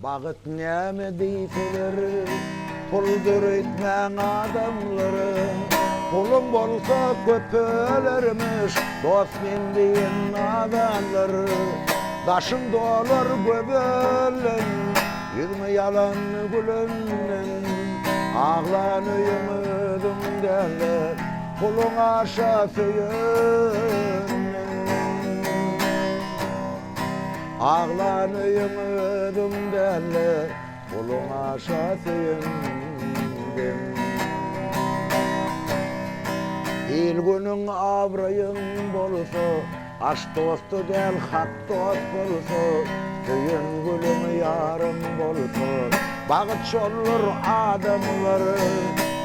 Bağıt näme diýseler, puldur etmäň adamlary. Pulum bolsa köpelermiş, dost men diýen adamlar. Daşım dolar göbelen, yüzme yalan gülünden. Ağlan ümüdüm derler, pulun aşa söyün. Ağlan ümüdüm derler, pulun aşa söyün. El günün abrayın bolsa, aş dostu del hak dost bolsa, söyün gülüm yarım bolsa, bağıt çolur adamları.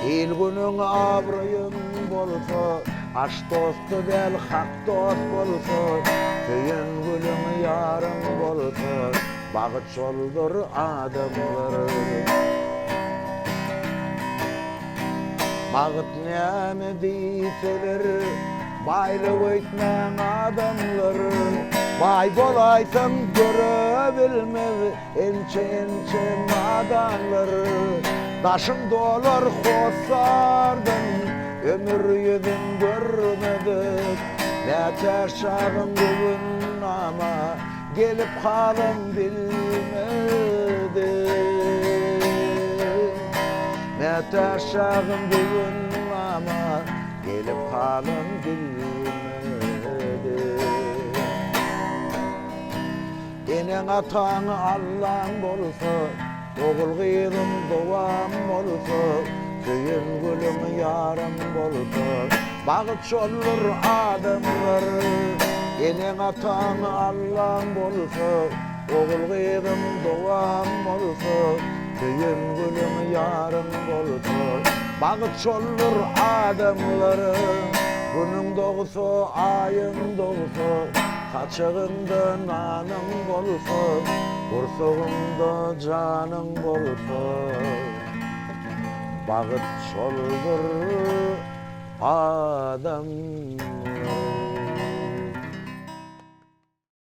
El günün abrayın bolsa, aş dostu del hak dost bolsa, söyün gülüm yarım bolsa, bağıt çolur adamları. Bağıt näme diýseler, baýlyk etmäň adamlary. Bay bolaýsaň görebilmez ençe adamlary. Daşym dolar hosardan, ömür ýüzün görmedik. Näçe şagym bugün ama gelip halym bilmedi. Näçe şagym bugün ama gelip halym bilmedi. Eneň ataň Allah'ın bolsa, oğul gyzym dowam bolsa, söyün gülüm yarım bolsa, bağıt çolur adamlar. Eneň ataň Allah'ın bolsa, oğul gyzym dowam bolsa, söyün gülüm yarım bolsa, bağıt çolur adamlar. Günüň dogsa, aýyň dogsa, kaçığında nanın bolsa, kursağında canın bolsa, bağıt çoldur adam.